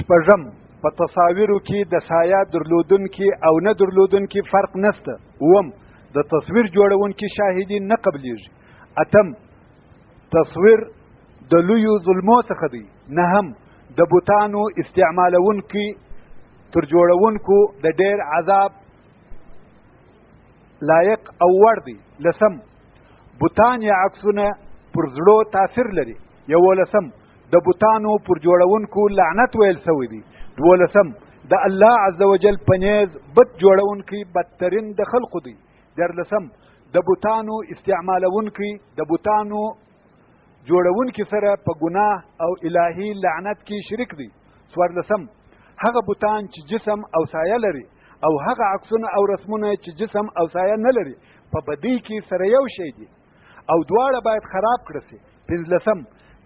شپږم په تصاویرو کې د سایه درلودونکي او نه درلودونکي فرق نشته. اووم د تصویر جوړونکي شاهدي نه قبلیږي. اتم تصویر د لویو ظلمو څخه دی. نهم د بوتانو استعمالونکي تر جوړونکو د ډیر عذاب لایق او وړ دی. لسم بوتان یا عکسونه پر زړو تاثیر لري. یولسم د بوتانو پر جوړونکو لعنت ویل سوی دی. دولسم د الله عز وجل پنیز بت جوړونکي بدترین د خلقو دی. دیارلسم د بوتانو استعمالونکي د بوتانو جوړونکي سره په ګناه او الهي لعنت کې شریک دی. څوارلسم هغه بوتان چې جسم او سایه لري او هغه عکسونه او رسمونه چې جسم او سایه نه لري په بدی کې سره یو شی دي او دواړه باید خراب کړه سي. پنځلسم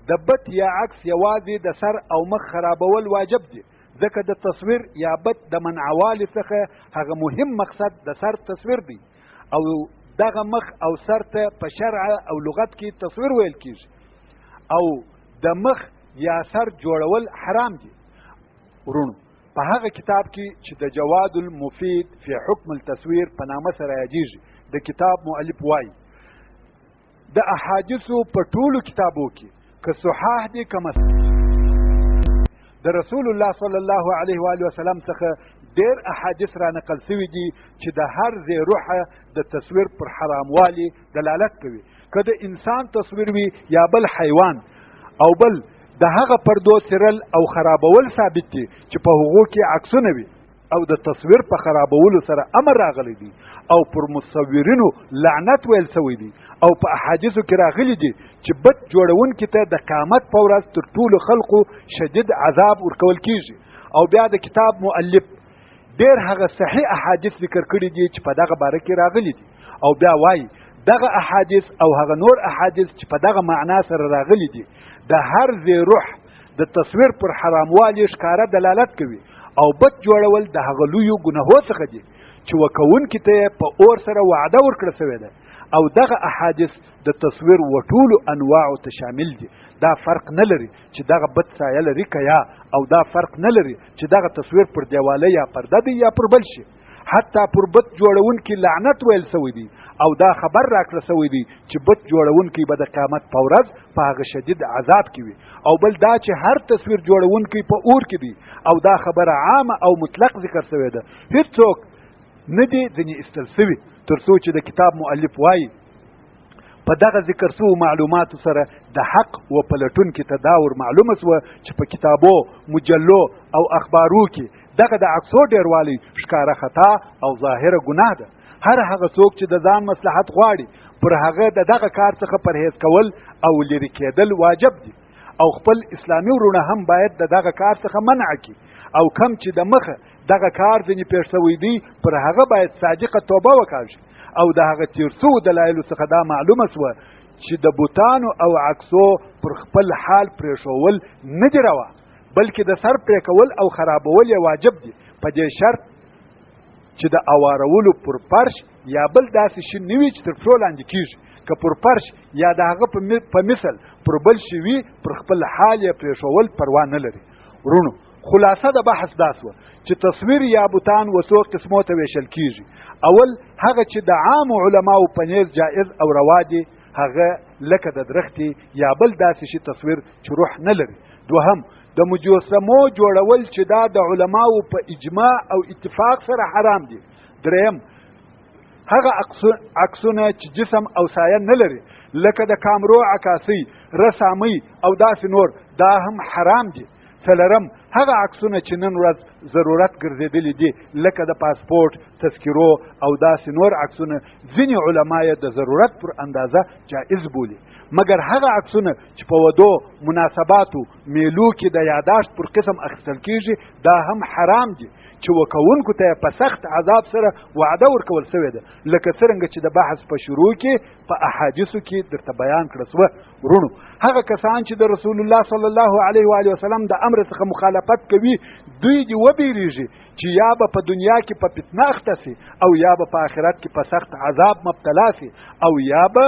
د بت یا عکس یوازې د سر او مخ خرابول واجب دي، ځکه د تصویر یا بت د منعوالي څخه هغه مهم مقصد د سر تصویر دی او دغه مخ او سر ته په شرع او لغت کې تصویر ویل کیږي او د مخ یا سر جوړول حرام دي. ورونو په هغه کتاب کې چې د جواد المفید فی حکم التصویر په نامه سره یادیږي د کتاب مؤلف وایي د احادیثو په ټولو کتابو کې که صحاح دي که مسلم د رسول الله صلی الله علیه و وسلم څخه ډیر احادیث را نقل شوي دي چې د هر ځای روحه د تصویر پر حراموالي دلالت کوي، که د انسان تصویر وي یا بل حیوان او بل د هغه پردو څیرل او خرابول ثابت دي چې په هغو کې عکسونه وي او د تصویر په خرابولو سره امر راغلی دی او پر مصورینو لعنت ویل سوی دی او په احادیثو کې راغلی دي چې بت جوړونکي ته د قیامت په ورځ تر ټولو خلقو شدید عذاب ورکول کیږي. او بیا د کتاب مؤلف ډیر هغه صحیح احادیث ذکر کړي دي چې په دغه باره کې راغلي دي او بیا وایي دغه احادیث او هغه نور احادیث چې په دغه معنا سره راغلي دي د هر ځای روح د تصویر پر حراموالي ښکاره دلالت کوي او بت جوړول د هغه لویو ګناهو څخه دي چې وکوونکي ته یې په اور سره وعده ورکړه سوې ده او دغه احادیث د تصویر و ټولو انواعو ته شامل دي. دا فرق نه لري چې دغه بت سایه لري که یا او دا فرق نه لري چې دغه تصویر پر دیواله یا پرده دی یا پر بل شي. حتی پر بت جوړونکي لعنت ویل سوی دی او دا خبر راکړه سوی دی چې بت جوړونکي به د قیامت په ورځ په هغه شدید عذاب کې وي. او بل دا چې هر تصویر جوړونکي په اور کې دی او دا خبره عامه او مطلق ذکر سوی ده. هیڅوک نه دی ځینې ایستل سوي تر څو چې د کتاب مؤلف وایي په دغه ذکر سوو معلوماتو سره د حق و پلټونکي ته دا ور معلومه سوه چې په کتابو مجلو او اخبارو کې دغه د عکسو ډیروالی ښکاره خطا او ظاهره ګناه ده. هر هغه څوک چې د ځان مصلحت غواړي پر هغه د دغه کار څخه پرهیز کول او لرې کېدل واجب دي او خپل اسلامي وروڼه هم باید د دغه کار څخه منع کړي او کم چې د مخه دغه کار ځینې پېښ سوی دی پر هغه باید صادقه توبه وکړي او د هغه تیر سوو دلایلو څخه دا معلومه سوه چې د بوتانو او عکسو پر خپل حال پرېښول نه دي روا بلکې د سر پرې کول او خرابول یې واجب دي په دې شرط چې د اوارولو پر فرش یا بل داسې شي نه وي چې تر پښو لاندې کېږي، که پر فرش یا د هغه په مثل پر بل شي وي پر خپل حال یې پرېښول پروا نه لري. ورونو خلاصه د بحث دا سوه چې تصویر یا بوتان و څو قسمو ته ویشل کېږي. اول هغه چې د عامو علماو په نیز جایز او روا دي هغه لکه د درختې یا بل داسې شي تصویر چې روح نه لري. دوهم د مجسمو جوړول چې دا د علماو په اجماع او اتفاق سره حرام دي. دریم هغه عکسونه چې جسم او سایه نه لري لکه د کامرو عکاسي رسامي او داسې نور دا هم حرام دي. څلورم هغه عکسونه چې نن ورځ ضرورت ګرځېدلي دي لکه د پاسپورټ تذکرو او داسې نور عکسونه ځینې علما یې د ضرورت پر اندازه جایز بولي مګر هغه عکسونه چې په ودو مناسباتو میلو کې د یاداشت پر قسم اخیستل کېږي دا هم حرام دي چې وکوونکو ته په سخت عذاب سره وعده ورکول سوې ده لکه څرنګه چې د بحث په شروع کې په احادیثو کې درته بیان کړه سوه. ورونو هغه کسان چې د رسول الله صلی الله علیه و آله وسلم د امر څخه مخالفت کوي دوی دې وبېرېږي چې یا به په دنیا کې په فتنه اخته سي او یا به په آخرت کې په سخت عذاب مبتلا سي او یا به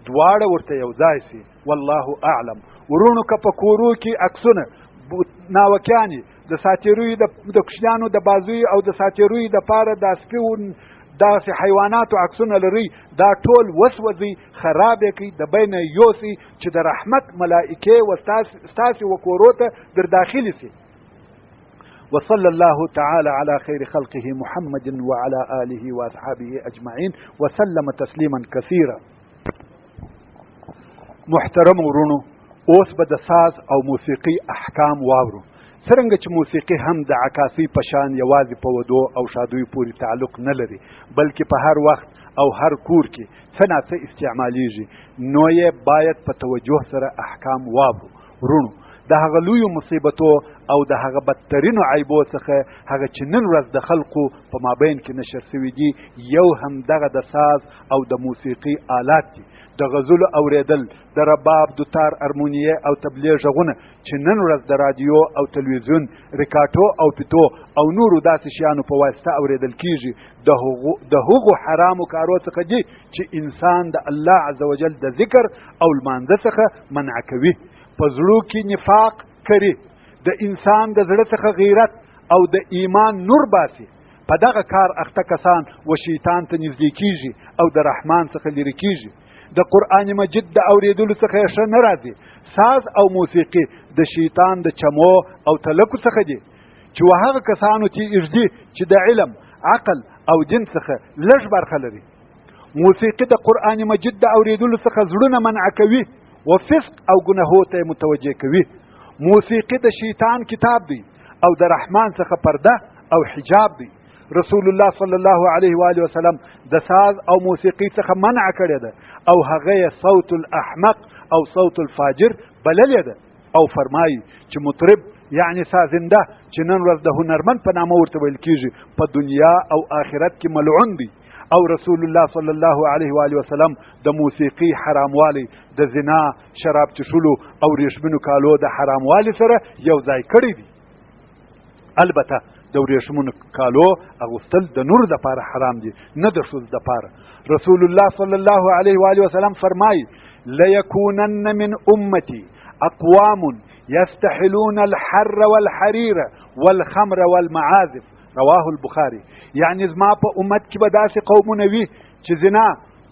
دواړه ورته یو ځای سي. والله اعلم. ورونو که په کورو کې عکسونه ناوکیانې د ساتیروي د کوچنیانو د بازوی او د ساتیروي د پاره د سپیو داسې حیواناتو عکسونه لري، دا ټول وسوځي، خراب یې کوي، د بینه یوسي چې د رحمت ملائکې ستاسې وکورو ته در داخلي سي. وصلى الله تعالى على خير خلقه محمد وعلى آله وأصحابه أجمعين وسلم تسليما كثيرا. محترم ورونو، اوس به د ساز او موسیقي احکام واورو. څرنګه چې موسیقي هم د عکاسي په شان یوازې په ودو او شادوی پورې تعلق نه لري، بلکې په هر وخت او هر کور کې څه ناڅه استعمالیږي، نو یې باید په توجه سره احکام واورو. ورونو، د هغه لویو مصیبتو او د هغه بدترینو عیبو څخه هغه چې نن ورځ د خلقو په مابین کې نشر سوي دي، یو هم دغه د ساز او د موسیقي آلات دي. د غزلو اوریدل، د رباب، دوتار، ارمونیه او تبلیغ غږونه چې نن ورځ د رادیو او تلویزیون، ریکاټو او پیتو او نورو داسې شیانو په واسطه اوریدل کیږي، د هغو حرامو کارو څخه دي چې انسان د الله عزوجل د ذکر او لمانځه څخه منع کوي، په زړو کې نفاق کوي، د انسان د زړه څخه غیرت او د ایمان نور باسي. په دغه کار اخته کسان و شیطان ته نږدې کیږي او د رحمان څخه لرې کیږي. د قرآن مجید د اوریدلو څخه یې ښه نه راځي. ساز او موسیقي د شیطان د چمو او تلکو څخه دي چې هغه کسانو ته ارجدي چې د علم، عقل او دین څخه لږ برخه لري. موسیقي د قرآن مجید د اوریدلو څخه زړونه منع کوي و فسق او ګناهو ته متوجه کوي. موسیقي د شیطان کتاب دی او د رحمان څخه پرده او حجاب دی. رسول الله صلی الله علیه و آله وسلم د ساز او موسیقي څخه منع کړی ده او هغه صوت الاحمق او صوت الفاجر بللی ده، او فرمایي چې مطرب یعنی سازنده چې نن ورځ د هنرمند په نامه ورته ویل کیږي، په دنیا او آخرت کې ملعون دی. او رسول الله صلی الله علیه و آله وسلم د موسیقي حراموالی، د زنا، شراب چښلو او ریشمنو کالو د حراموالي سره یو ځای کړی دی. البته د ورېښمونو کالو اغوستل د نور دپاره حرام دي، نه د ښځو دپاره. رسول الله صلی الله علیه و آله وسلم فرمایي: لیکونن من امتی اقوام یستحلون الحر والحریر والخمر والمعازف. رواه البخاري. یعنی زما په امت کې به داسې قومونه وي چې زنا،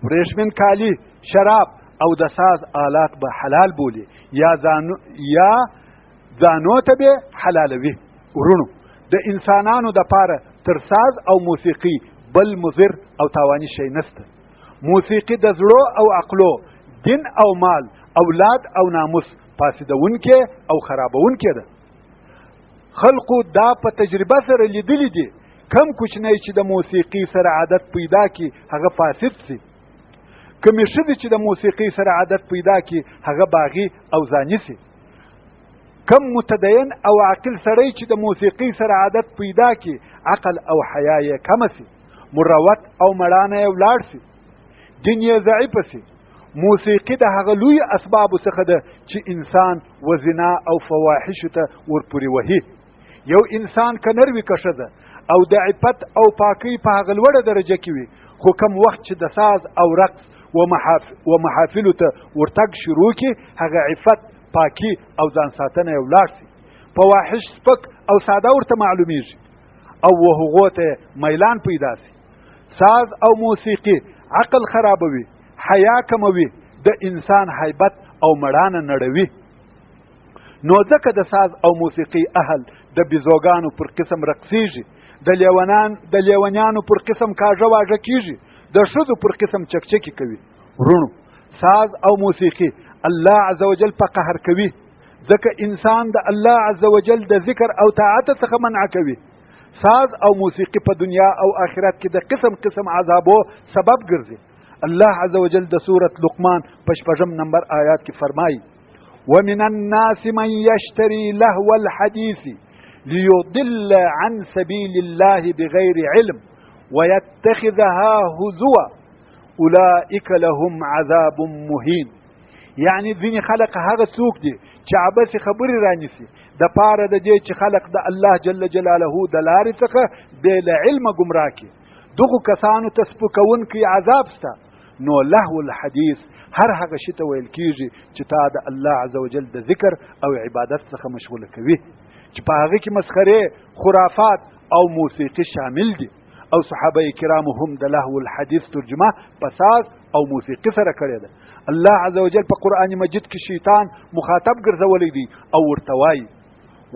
ورېښمین کالي، شراب او د ساز آلات به حلال بولي، یا ځانو ته به حلالوي. ورونو، د انسانانو د پاره تر ساز او موسیقي بل مضر او تاواني شی نسته. موسیقي د زړو او عقلو، دین او مال، اولاد او ناموس فاسدونکې او خرابونکې ده. خلقو دا په تجربه سره لیدلی دي. کم کوچنی چې د موسیقي سره عادت پیدا کی هغه فاسد سي، کمې ښځې چې د موسیقي سره عادت پیدا کی هغه باغي او زانی سي، کم متدین او عاقل سړی چې د موسیقي سره عادت پیدا کی عقل او حیا یې کم سي، مروت او مړانه یې ولاړ سي، دین یې ضعیف سي. موسیقي د هغه لوی اسبابو څخه ده چې انسان و زنا او فواحشو ته ورپورې وهي. یو انسان که نر وي که ښځه او د عفت او پاکۍ په هغه لوړه درجه کې وي، خو کم وخت چې د ساز او رقص و محافلو ته ورتګ شروع کړي، هغه عفت، پاکي او ځان ساتنه یې ولاړ سي. فواحش سپک او ساده ورته معلومیږي او هغو ته میلان پیدا سي. ساز او موسیقي عقل خرابوي، حیا کموي، د انسان هیبت او مړانه نړوي. نو ځکه د ساز او موسیقي اهل د بیزوګانو پر قسم رقصیږي، د لیونیانو پر قسم کاږه واږه کیږي، د ښځو پر قسم چکچکي کوي. ورونو، ساز او موسیقي الله عزوجل په قهر کوي، ځکه انسان د الله عزوجل د ذکر او طاعت څخه منع کوي. ساز او موسیقي په دنیا او آخرت کې د قسم قسم عذابو سبب ګرځي. الله عزوجل د سورة لقمان په 6 نمبر آیات کې فرمایي: ومن الناس من يشتري لهو الحديث ليضل عن سبيل الله بغير علم ويتخذها هزوا اولئك لهم عذاب مهين. یعنی ځینې خلق هغه څوک دي چې عبث خبرې رانیسي د پاره د دې چې خلق د الله جل جلاله د لارې څخه بې له علمه ګمراه کړي. دغو کسانو ته سپکونکی عذاب سته. نو لهو الحدیث هر هغه شي ته ویل کیږي چې تا د الله عزوجل د ذکر او عبادت څخه مشغوله کوي، چې په هغه کې مسخرې، خرافات او موسیقي شامل دي. او صحابه کرامو هم د لهو الحدیث ترجمه په ساز او موسیقي سره کړې ده. الله عز وجل په قرآن مجید کې شیطان مخاطب ګرځولی دی او ورته وایي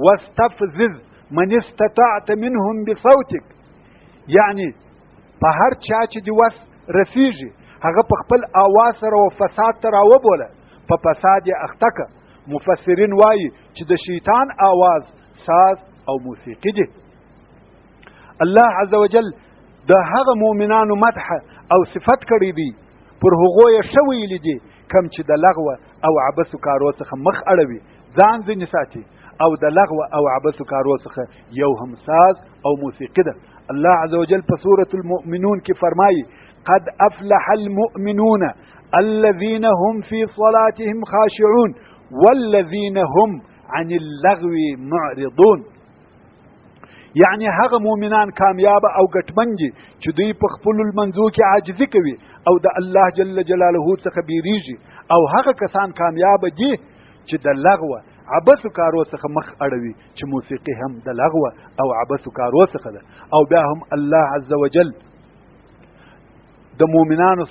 واستفزز من استطعت منهم بصوتک، یعنی په هر چا چې دی وس رسیږي هغه په خپل آواز سره و فساد ته راوبوله، په فساد یې اخته که. مفسرین وایي چې د شیطان آواز ساز او موسیقي دی. الله عز وجل د هغه مؤمنانو مدح او صفت کړی دی، پر هغو یې ښه ویلي دي کم چې د لغوه او عبثو کارو څخه مخ اړوي، ځان ځینې ساتي، او د لغوه او عبثو کارو څخه یو هم ساز او موسیقي ده. الله عز وجل په سورة المؤمنون کې فرمایي قد افلح المؤمنون الذين هم في صلاتهم خاشعون والذين هم عن اللغو معرضون، یعنی هغه مؤمنان کامیاب او ګټمن دي چې دوی په خپلو لمنځو کې عاجزي کوي او د الله جل جلاله څخه بیریږي، او هغه کسان کامیاب دي چې د لغوه عبثو کارو څخه مخ اړوي، چې موسیقي هم د لغوه او عبثو کارو څخه ده. او بیا هم الله عز وجل د مؤمنانو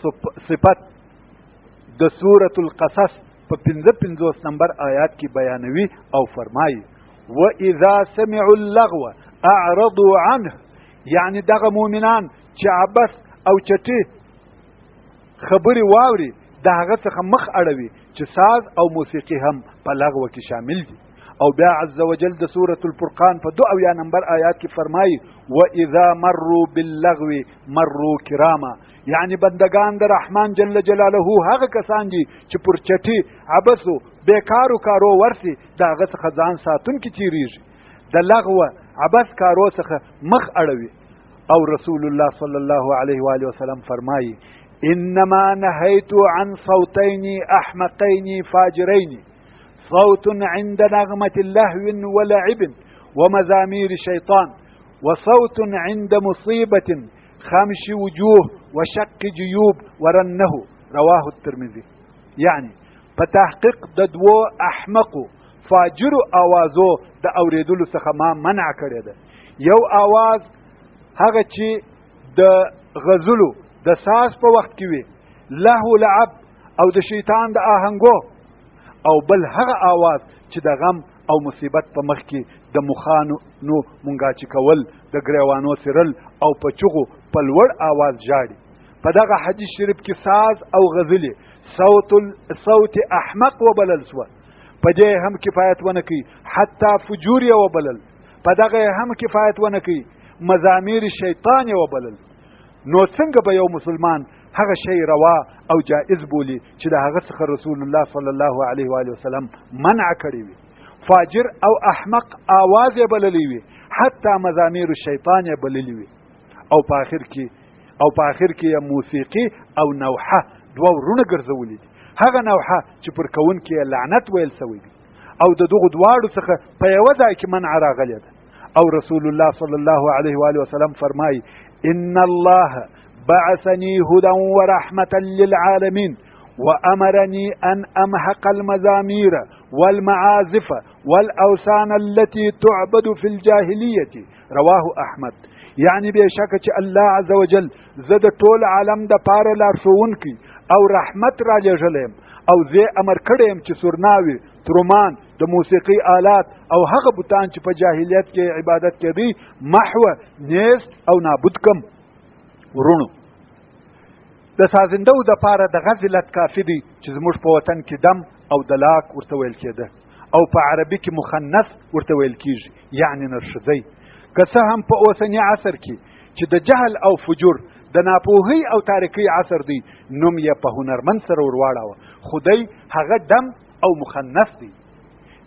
صفت د سورة القصص په 55 نمبر آیات کې بیانوي او فرمایي وَإِذَا سَمِعُوا اللَّغْوَ اعرضوا عنه، یعنی دغه مؤمنان چې عبث او چټي خبرې واوري د هغه څخه مخ اړوي، چې ساز او موسیقي هم په لغوه کې شامل دي. او بیا عز وجل د سورة الفرقان په 2 نمبر آیات کې فرمایي وَإِذَا مَرُّوا بِاللَّغْوِ مَرُّوا كِرَامًا، یعنی بندگان د رحمان جل جلاله هغه کسان دي چې پر چټي عبثو بیکارو کارو ورسي د هغه څخه ځان ساتونکي تیریږي، د لغوه عبث کارو څخه مخ اړوي. او رسول الله صلی الله علیه و آله وسلم فرمایي انما نهيت عن صوتين احمقين فاجرين، صوت عند نغمة لهو ولعب ومزامير شيطان، وصوت عند مصيبة خمش وجوه وشق جيوب ورنه، رواه الترمذي. یعنی په تحقیق د دوو احمقو فاجرو آوازو د اوریدلو څخه ما منع کړی ده. یو آواز هغه چې د غزلو د ساز په وخت کې وي، لهو لعب او د شیطان د آهنګو، او بل هغه آواز چې د غم او مصیبت په مخ کې د مخانو مونګاچي کول، د ګریوانو سرل او په چغو په لوړ آواز ژاړي. په دغه حدیث شریف کې ساز او غزلې صوت احمق وبلل سوه، په دې هم کفایت ونه کوي، حتی فجور یې وبلل، په دغه هم کفایت ونه کوي، مزامیر شیطان یې وبلل. نو څنګه به یو مسلمان هغه شی روا او جائز بولی چې د هغه څخه رسول الله صلی الله علیه و آله وسلم منع کړی وي؟ فاجر او احمق آواز یې بللی وي، حتی مزامیر شیطان یې بللی وي. او په آخر کې موسیقي او نوحه دوه ورونه ګرځولي دي. هغه نوحه چې پر کوونکي لعنت ویل سوی دي، او د دغو دواړو څخه په یوه ځای کې منع راغلی ده. او رسول الله صلی الله علیه و آله وسلم فرمایي ان الله بعثني هدى ورحمة للعالمين وأمرني أن أمحق المزامير والمعازف والأوثان التي تعبد في الجاهلية، رواه أحمد. یعنی بشکه چې الله عز وجل زه د ټول عالم د پاره لارښوونکی او رحمت را لېږلی او زه امر کړی یم چې سورناوي، ترومان، د موسیقي آلات او هغه بوتان چې په جاهلیت کې عبادت کوي محوه، نیست او نابود کم. ورونو، د سازندو د پاره د غزلت کافي دی چې زموږ په وطن کې دم او دلاک ورته ویل کېده، او په عربي کې مخنث ورته ویل کېږي، یعنی نرښځی. که څه هم په اوسني عصر کې چې د جهل او فجور د ناپوهۍ او تاریکۍ عصر دی، نوم یې په هنرمند سره ورواړاوه، خو دی هغه دم او مخنث دی.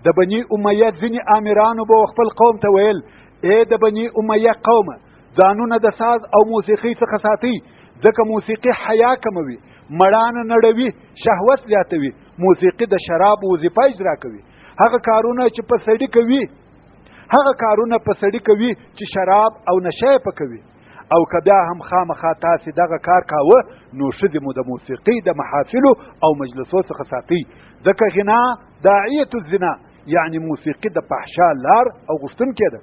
د بني امیه ځینې امیرانو به خپل قوم ته ویل ای د بني امیه قومه، ځانونه د ساز او موسیقۍ څخه ساتئ، ځکه موسیقي حیا کموي، مړانه نړوي، شهوت زیاتوي. موسیقي د شراب وظیفه اجرا کوي. هغه کارونه چې په سړي کوي چې شراب او نشه په کوي. او که بیا هم خامخا تاسې دغه کار کاوه، نو ښځې مو د موسیقۍ د محافلو او مجلسو څخه ساتئ، ځکه غنا داعیة الزنا، یعنی موسیقي د فحشا لار او غوښتونکې ده.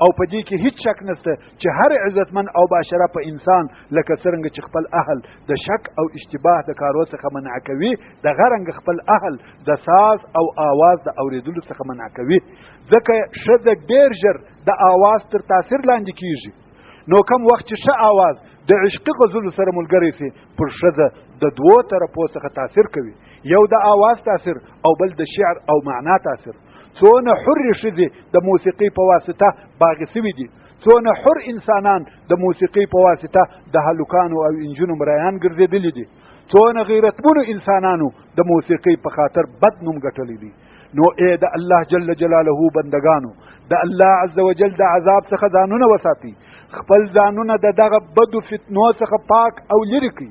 او په دې کې هیڅ شک نشته چې هر عزتمن او باشرفه انسان لکه څرنګه چې خپل اهل د شک او اشتباه د کارو څخه منع کوي، دغه رنګ خپل اهل د ساز او آواز د اوریدلو څخه منع کوي. ځکه ښځه ډېر ژر د آواز تر تاثیر لاندې کیږي. نو کم وخت چې ښه آواز د عشقي غزلو سره ملګری سي، پر ښځه د دوو طرفو څخه تاثیر کوي، یو د آواز تاثیر او بل د شعر او معنا تاثیر. څونه حر ښځې د موسیقۍ په واسطه باغې سوي دي، څونه حر انسانان د موسیقۍ په واسطه د هلکانو او انجونو مریان ګرځېدلي دي، څونه غیرتمنو انسانانو د موسیقۍ په خاطر بد نوم ګټلی دی. نو ای د الله جل جلاله بندگانو، د الله عز وجل د عذاب څخه ځانونه وساتئ، خپل ځانونه د دغه بدو فتنو څخه پاک او لرې کړئ،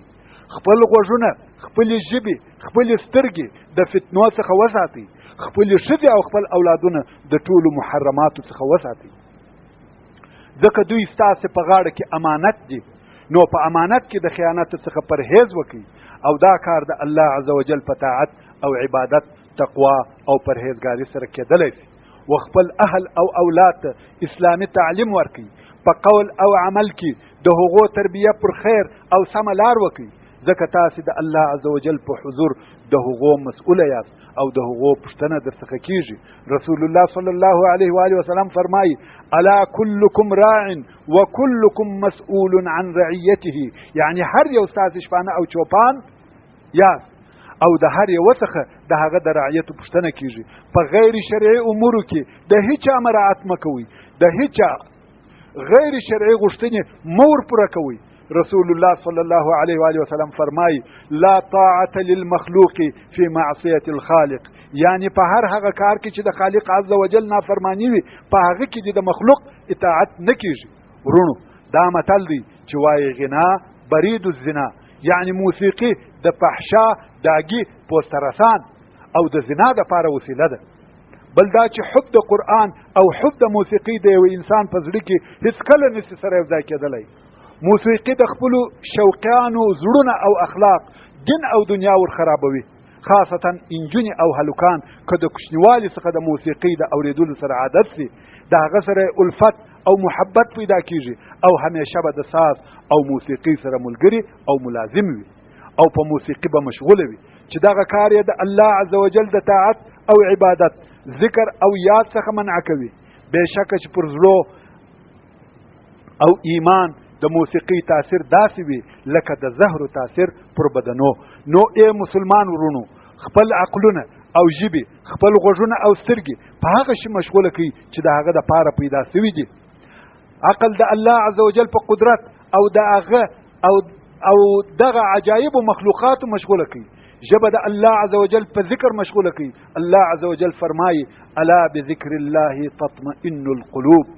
خپل غوږونه، خپلې ژبې، خپلې سترګې د فتنو څخه وساتئ، خپلې ښځې او خپل اولادونه د ټولو محرماتو څخه وساتئ. ځکه دوی ستاسې په غاړه کې امانت دي. نو په امانت کې د خیانت څخه پرهیز وکړئ، او دا کار د الله عز وجل په طاعت او عبادت، تقوا او پرهیزګاري سره کېدلی شي. و خپل اهل او اولاد ته اسلامي تعلیم ورکړئ، په قول او عمل کې د هغو تربیه پر خیر او سمه لار وکړئ، ځکه تاسې د الله عز وجل په حضور د هغو مسؤله یاست او د هغو پوښتنه درڅخه کیږي. رسول الله صلی الله علیه و آله وسلم فرمایي: الا کلکم راع وکلکم مسؤول عن رعیته، یعنی هر یو ستاسې شپانه او چوپان یاست، او د هر یو څخه د هغه د رعیتو پوښتنه کیږي. په غیر شرعي امورو کې د هیچا مراعات مه کوئ، د هیچا غیر شرعي غوښتنې مه ورپوره کوئ. رسول الله صلی الله علیه و آله وسلم فرمایي: لا طاعة للمخلوق فی معصیة الخالق، یعنی په هر هغه کار کې چې د خالق عز وجل نافرمانی وي، په هغه کې د مخلوق اطاعت نه کیږي. ورونو، دا متل دی چې وایي غنا برید الزنا، یعنی موسیقي د فحشا، داګي، پوسترسان او د زنا دپاره وسیله ده. بل دا چې حب د قرآن او حب د موسیقي د یو انسان په زړه کې هیڅ کله نشي سره یو ځای کېدلی. موسیقي د خپلو شوقیانو زړونه او اخلاق، دین او دنیا ور خرابوي، خاصتا انجونې او هلکان که د کوچنیوالي څخه د موسیقي د اورېدلو سره عادت سي، د هغه سره الفت او محبت پیدا کیږي، او همیشه به د ساز او موسیقي سره ملګري او ملازم وي، او په موسیقي به مشغوله وي، چې دغه کار یې د الله عز وجل د طاعت او عبادت، ذکر او یاد څخه منع کوي. بېشکه چې پر زړو او ایمان د موسیقي تاثیر داسې وي لکه د زهرو تاثیر پر بدنو. نو ای مسلمان ورونو، خپل عقلونه او ژبې، خپل غوږونه او سترګې په هغه شي مشغوله کړئ چې د هغه دپاره پیدا سوي دي. عقل د الله عز وجل په قدرت او د هغه او دغه عجایب مخلوقاتو مشغوله کړئ. ژبه د الله عز وجل په ذکر مشغوله کړئ. الله عز وجل فرمایي: الا بذکر الله تطمئن القلوب،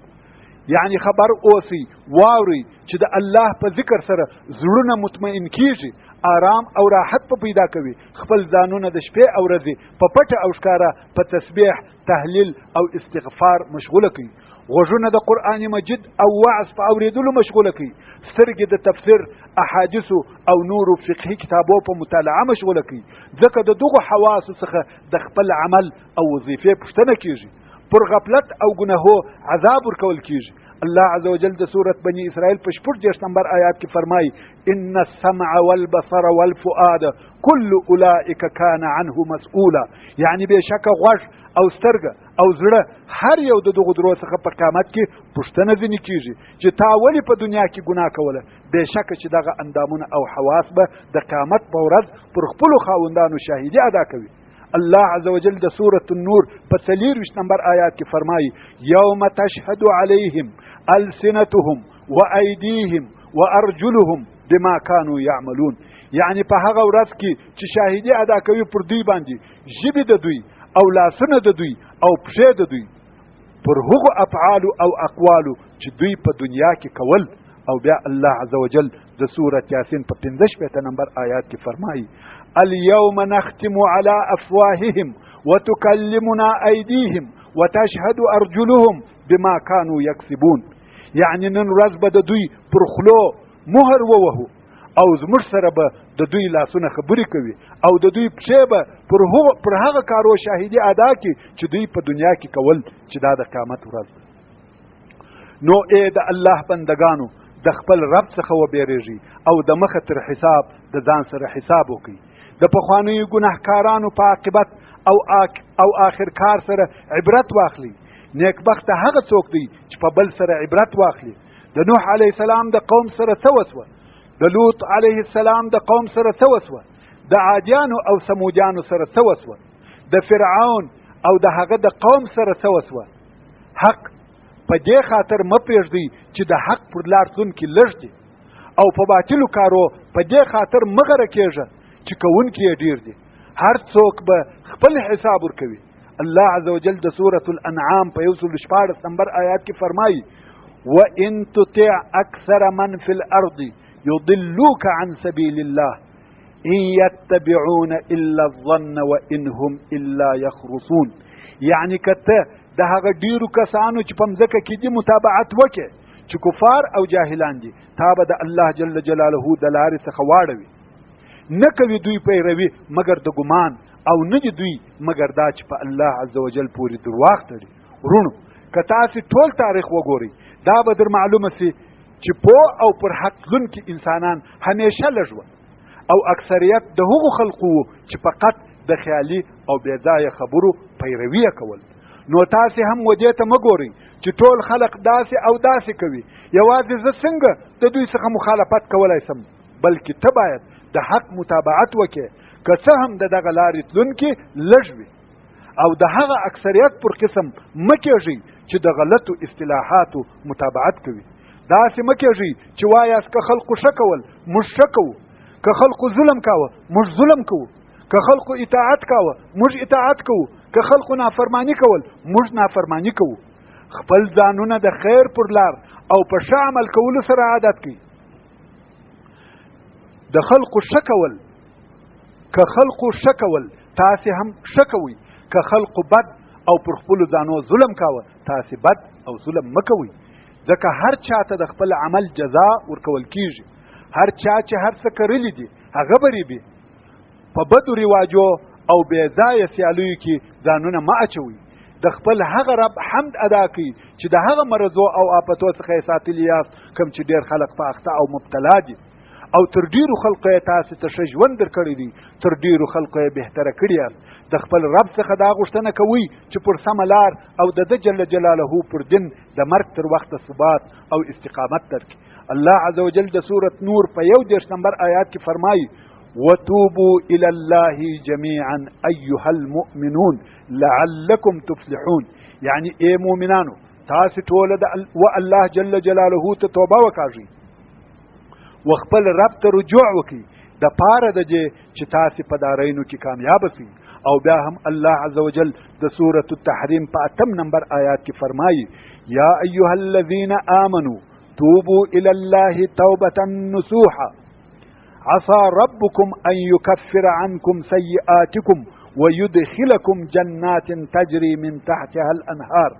یعنی خبر اوسئ، واورئ چې د الله په ذکر سره زړونه مطمئن کیږي، آرام او راحت په پیدا کوي. خپل ځانونه د شپې او ورځې په پټه او ښکاره په تسبیح، تهلیل او استغفار مشغوله کړئ. غوږونه د قرآن مجید او وعظ په اورېدلو مشغوله کړئ. سترګې د تفسیر، احادیثو او نورو فقهي کتابو په مطالعه مشغوله کړئ، ځکه د دغو حواسو څخه د خپل عمل او وظیفې پوښتنه کیږي. پر غفلت او ګناهو عذاب ورکول کیږي. الله عز وجل د سورة بني اسرائیل په 14 نمبر آیات کې فرمایي: ان السمع والبصر والفؤاد كل اولئک کان عنه مسؤولا، یعنی بېشکه غوږ او سترګه او زړه هر یو د دغو درو څخه په قیامت کې پوښتنه ځینې کیږي چې تا ولې په دنیا کې ګناه کوله. بېشکه چې دغه اندامونه او حواس به د قیامت په ورځ پر خپلو خاوندانو شاهدي ادا کوي. الله عز وجل د سورة النور په 24 نمبر آیات کې فرمایي: یوم تشهد علیهم السنتهم وایدیهم وارجلهم بما كانوا يعملون، یعنی په هغه ورځ کې چې شاهدي ادا کوي پر دوی باندې ژبې د دوی او لاسونه د دوی او پښې د دوی پر هغو افعالو او اقوالو چې دوی په دنیا کې کول. او بیا الله عز وجل د سورة یاسین په 15 نمبر آیات کې فرمایي: اليوم نختم على افواههم وتكلمنا ايديهم وتشهد ارجلهم بما كانوا يكسبون، یعنی نن ورځ به د دوی پر خلو مهر ووهو او زموږ سره به د دوی لاسونه خبرې کوي او د دوی پښې به پر هغه کارو شاهدي ادا کړي چې دوی په دنیا کې کول چې دا د قیامت ورځ ده. نو د الله بندگانو د خپل رب څخه وبېرېږي او د مخه تر حساب د ځان سره حساب وکړي. د پخوانیو ګناهکارانو په عاقبت او آخر کار سره عبرت واخلي. نیکبخته هغه څوک دی چې په بل سره عبرت واخلي. د نوح علیه السلام د قوم سره څه وسوه؟ د لوط علیه السلام د قوم سره څه وسوه؟ د عادیانو او سمودیانو سره څه وسوه؟ د فرعون او د هغه د قوم سره څه وسوه؟ حق په دې خاطر مه پرېږدئ چې د حق پر لار تلونکي لږ دي او په باطلو کارو په دې خاطر مه غره کېږه چې کوونکي یې ډېر دي. هر څوک به خپل حساب ورکوي. الله عز وجل د سورة الانعام په 114 نمبر آیات کې فرمایي وَإِن تُطِعْ أَكْثَرَ مَنْ فِي الْأَرْضِ يُضِلُّوكَ عَنْ سَبِيلِ اللَّهِ إِن يَتَّبِعُونَ إِلَّا الظَّنَّ وَإِنْ هُمْ إِلَّا يَخْرُصُونَ. یعنی که ته د هغه ډیرو کسانو چې په مځکه کې دي متابعت وکړې چې کفار او جاهلان دي، تا به د الله جل جلاله د لارې څخه واړوي. نه کوي دوی پیروي مګر د ګمان او نه دي دوی مګر دا چې په الله عز وجل پورې درواغ تړي. ورونو که تاسې ټول تاریخ وګورئ دا به در معلومه سي چې پوه او پر حق تلونکي انسانان همیشه لږ وه او اکثریت د هغو خلقو وو چې فقط د خیالي او بېځایه خبرو پیروي یې کول. نو تاسې هم ودې ته مه ګورئ چې ټول خلق داسې او داسې کوي، یوازې زه څنګه د دوی څخه مخالفت کولی سم، بلکې ته باید د حق متابعت وکړې که څه هم د دغه لارې تلونکي لږ وي او د هغه اکثریت پر قسم مه کېږئ چې د غلطو اصطلاحاتو متابعت کوي. داسې مه کېږئ چې وایاست که خلقو ښه کول موږ ښه کوو، که خلقو ظلم کاوه موږ ظلم کوو، که خلقو اطاعت کاوه موږ اطاعت کوو، که خلقو نافرمانی کول موږ نافرمانی کوو. خپل ځانونه د خیر پر لار او په ښه عمل کولو سره عادت کړئ. د خلقو ښه کول که خلقو ښه کول تاسې هم ښه کوئ، که خلقو بد او پر خپلو ځانو ظلم کاوه تاسې بد او ظلم مه کوئ. ځکه هر چاته د خپل عمل جزا ورکول کیږي. هر چا چې هر څه کرلی دي هغه به ریبي. په بدو رواجو او بې ځایه سیالیو کې ځانونه مه اچوئ. د خپل هغه رب حمد ادا کړئ چې د هغه مرضو او آفتو څخه یې ساتلي یاست کوم چې ډېر خلق په اخته او مبتلا دي او تر ډیرو خلقو یې تاسې ته ښه ژوند درکړی دی، تر ډیرو خلقو یې بهتره کړي یاست. د خپل رب څخه دا غوښتنه کوئ چې پر سمه لار او د ده جل جلاله پر دین د مرګ تر وخته ثبات او استقامت درکړي. الله عز وجل د سورة نور په 31 نمبر آیات کې فرمایي وتوبوا إلى الله جميعا أيها المؤمنون لعلكم تفلحون. یعنی ای مؤمنانو تاسې ټوله و الله جل جلاله ته توبه وکاږئ و خپل رب ته رجوع وکړي د پاره د دې چې تاسې په دارینو کې کامیابه سئ. او بیا هم الله عز وجل د سورة التحریم په 8 نمبر آیات کې فرمایي یا ایها الذین آمنوا توبوا إلى الله توبة نصوحا عسى ربكم أن يكفر عنكم سيئاتكم ويدخلكم جنات تجري من تحتها الأنهار.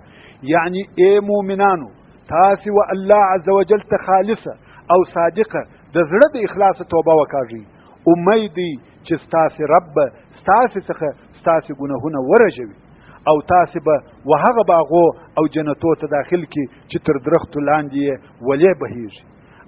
یعنی ای مؤمنانو تاسې و الله عز وجل ته خالصه او صادقه د زړه د اخلاص توبه وکاږئ. امید دی چې ستاسې رب به ستاسې څخه ستاسې ګناهونه ورژوي او تاسې به و هغه باغو او جنتو ته داخل کړي چې تر درختو لاندې یې ولې بهیږي.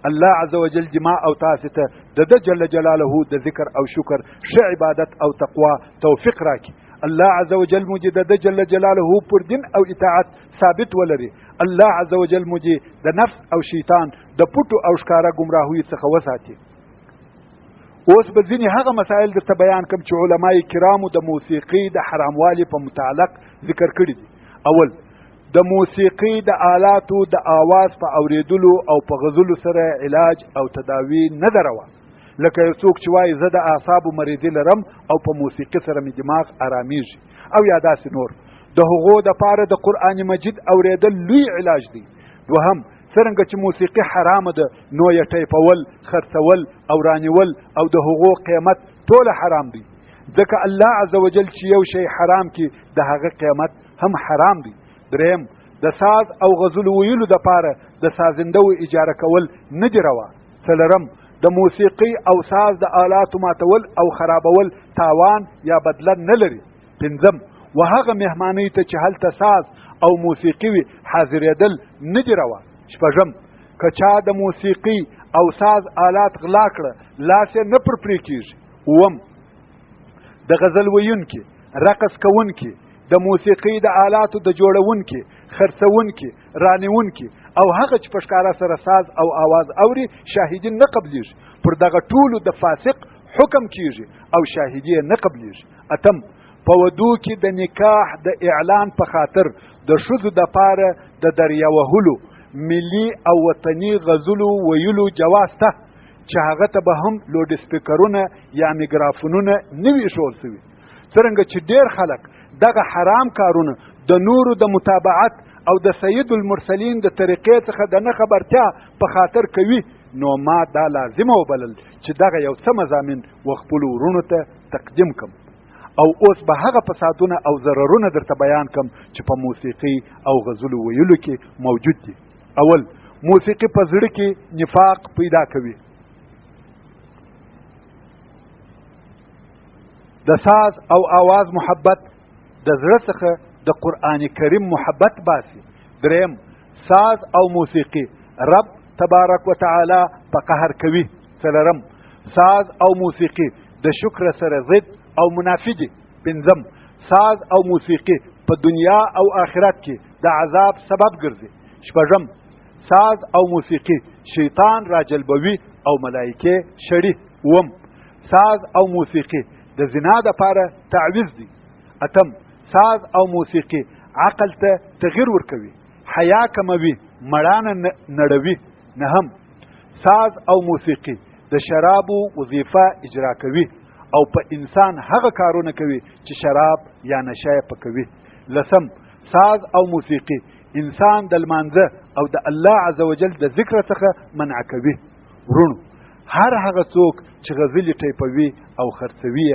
الله عز وجل جما او تاسې ته د ده جل جلاله د ذکر او شکر ښه عبادت او تقوا توفیق راکړي. الله عز وجل مو د ده جل جلاله پر دین او اطاعت ثابت ولري. الله عز وجل مو د نفس او شیطان د پټو او ښکاره ګمراهیو څخه وساتي. اوس به ځینې هغه مسایل درته بیان کړم چې علمای کرامو د موسیقي د حراموالي په متعلق ذکر کړي دي. اول د موسیقي د آلاتو د آواز په اوریدلو او په غزلو سره علاج او تداوی نه ده روا. لکه یو څوک چې وایي زه د اعصابو مریضي لرم او په موسیقي سره مې دماغ آرامیږي او یا داسې نور. د هغو دپاره د قرآن مجید اوریدل لوی علاج دی. دوهم څرنګه چې موسیقي حرامه ده نو یې ټیپول، خرڅول او رانیول او د هغو قیمت ټوله حرام دی. ځکه الله عز وجل چې یو شی حرام کړي د هغه قیمت هم حرام دی. دریم د ساز او غزل ویلو دپاره د سازندو اجاره کول نه دي روا. څلورم د موسیقي او ساز د آلاتو ماتول او خرابول تاوان یا بدله نه لري. 5 وهغه مهمانۍ ته چې هلته ساز او موسیقي وي حاضرېدل نه دي روا. 6 که چا د موسیقي او ساز آلات غلا کړه لاس یې نه پر پرې کېږي. 9 د غزل ویونکي، رقص کوونکي، د موسیقي د آلاتو د جوړونکي، خرڅونکي، رانیونکي او هغه چې په ښکاره سره ساز او آواز اوري شاهدي نه قبلیږي. پر دغه ټولو د فاسق حکم کیږي او شاهدي نه قبلیږي. 8 په ودو کې د نکاح د اعلان په خاطر د ښځو دپاره د دریا وهلو، ملي او وطني غزلو ویلو جواز ته چې هغه ته به هم لوډ سپیکرونه یا میکرافونونه نه وي ایښول سوي. څرنګه چې ډېر خلک دغه حرام کارونه د نورو د متابعت او د سید المرسلین د طریقې څخه د نه خبرتیا په خاطر کوي، نو ما دا لازمه وبلل چې دغه یو څه مضامین وخپلو ورونو ته تقدیم کم. او اوس به هغه فسادونه او ضررونه درته بیان کم چې په موسیقي او غزلو ویلو کې موجود دي. اول، موسیقي په زړه کې نفاق پیدا کوي. د ساز او آواز محبت د زړه څخه د قرآن کریم محبت باسي. 3 ساز او موسیقي رب تبارک و تعالی په قهر کوي. 4 ساز او موسیقي د شکر سره ضد او منافي دي. 5 ساز او موسیقي په دنیا او آخرت کې د عذاب سبب ګرځي. 6 ساز او موسیقي شیطان راجلبوي او ملائکه شړي. 7 ساز او موسیقي د زنا دپاره تعویض دي. 8 ساز او موسیقي عقل ته تغییر ورکوي، حیا کموي، مړانه نړوي. 9 ساز او موسیقي د شرابو وظیفه اجرا کوي او په انسان هغه کارونه کوي چې شراب یا نشه یې پکوي. 10 ساز او موسیقي انسان د لمانځه او د الله عز وجل د ذکر څخه منع کوي. ورونو، هر هغه څوک چې غزلې ټیپوي او خرڅوي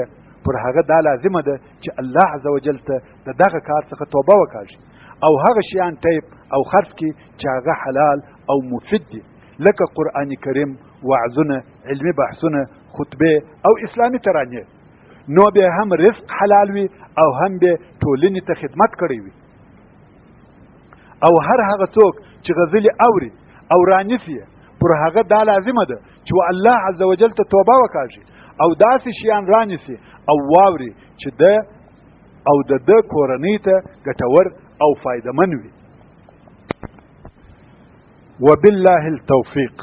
پر هغه دا لازمه ده چې الله عز وجل ته د دغه کار څخه توبه وکړي او هغه شیان ټیپ او خرڅ کړي چې هغه حلال او مفید دي، لکه قرآن کریم، وعظونه، علمي بحثونه، خطبه او اسلامي ترانې. نو به هم رزق حلال وي او هم به ټولنې ته خدمت کړی وي. او هر هغه څوک چې غزلې اوري او رانیسي پر هغه دا لازمه ده چې الله عز وجل ته توبه وکړي او داسې شیان رانیسي او واوري چې د کورنۍ ته ګټور او فایدمن وي. وبالله التوفيق.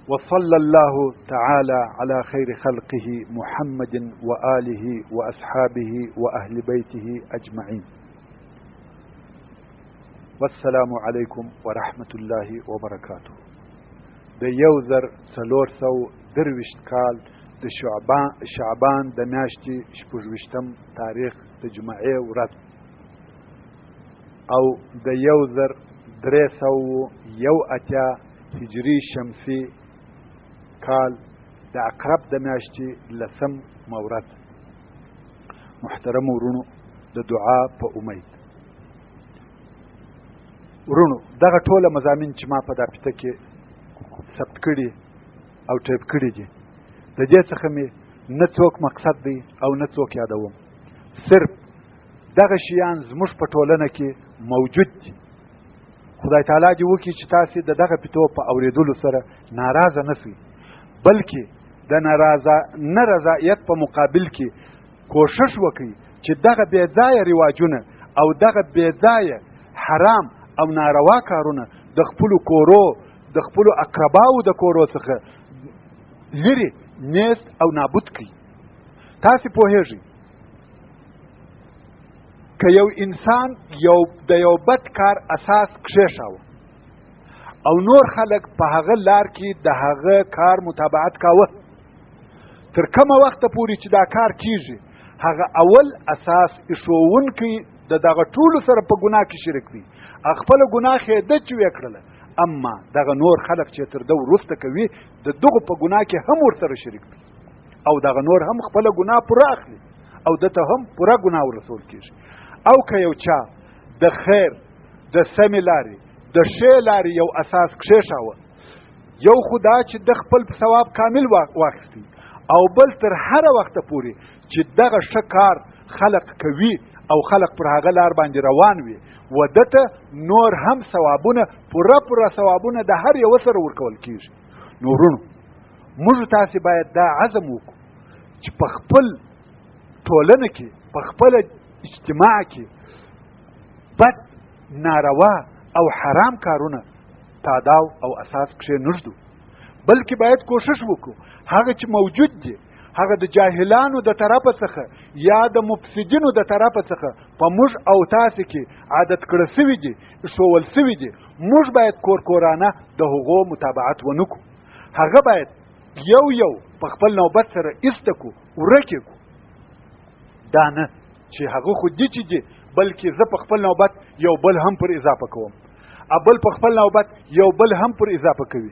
وصلى الله تعالى على خير خلقه محمد وآله وأصحابه وأهل بيته أجمعين. والسلام عليكم ورحمة الله وبركاته. د 1423 کال د شعبان د میاشتې 26 تاریخ د جمعې ورځ او د 1381 هجري شمسي کال د عقرب د میاشتې 10 ورځ. محترم ورونو، د دعا په امید. ورونو، دغه ټوله مضامین چې ما په دا پته کې ثبت کړي او ټیپ کړي دي، د دې څخه مې نه څوک مقصد دی او نه څوک یادوم. صرف دغه شیان زموږ په ټولنه کې موجود دي. خدای تعالی دې وکړي چې تاسې د دغه پیتو په اورېدلو سره ناراضه نه سئ، بلکې د نه رضایت په مقابل کې کوشش وکړئ چې دغه بې ځایه رواجونه او دغه بې ځایه حرام او ناروا کارونه د خپلو کورو د خپلو اقرباو د کورو څخه لرې نیست او نابود کړي. تاسې پوهیږئ که یو انسان د یو بد کار اساس کښېښاوه او نور خلک په هغه لار کې د هغه کار متابعت کاوه، تر کومه وخته پورې چې دا کار کیږي هغه اول اساس ایښوونکی د دغه ټولو سره په ګناه کې شریک دی. خپله ګناه ښېده چې ویې کړله، اما دغه نور خلک چې تر ده وروسته کوي د دغو په ګناه کې هم ورسره شریک دی او دغه نور هم خپله ګناه پوره اخلي او دته هم پوره ګناه ورسول کېږي. او که یو چا د خیر، د سمې لارې، د ښې لارې یو اساس کښېښاوه، یو خدا چې د خپل ثواب کامل واخیستی او بل تر هر وخت پورې چې دغه ښه کار خلق کوي او خلق پر هغه لار باندې روان وي و دته نور هم ثوابونه پوره ثوابونه د هر یو سره ورکول کیږي. نورونو موږ تاسې باید دا عزم وکړو چې په خپل ټولنه کې په خپل اجتماع کې بد ناروا او حرام کارونه تاداو او اساس کښېنږدو، بلکې باید کوشش وکړو هغه چې موجود دي هغه د جاهلانو د طرفه څخه یا د مفسدینو د طرفه څخه په موږ او تاسې کې عادت کړه سوي دي ښوول سوي دي، موږ باید کورانه د هغو متابعت ونه کړو. هغه باید یو په خپل نوبت سره ایسته کړو ورکې کړو. دا نه چې هغه خو دي چې دي بلکې زه په خپل نوبت یو بل هم پر اضافه کوم، بل په خپل نوبت یو بل هم پر اضافه کوي،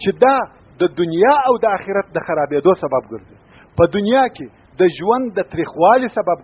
چې دا د دنیا او د آخرت د خرابېدو سبب ګرځي. په دنیا کې د ژوند د تریخوالي سبب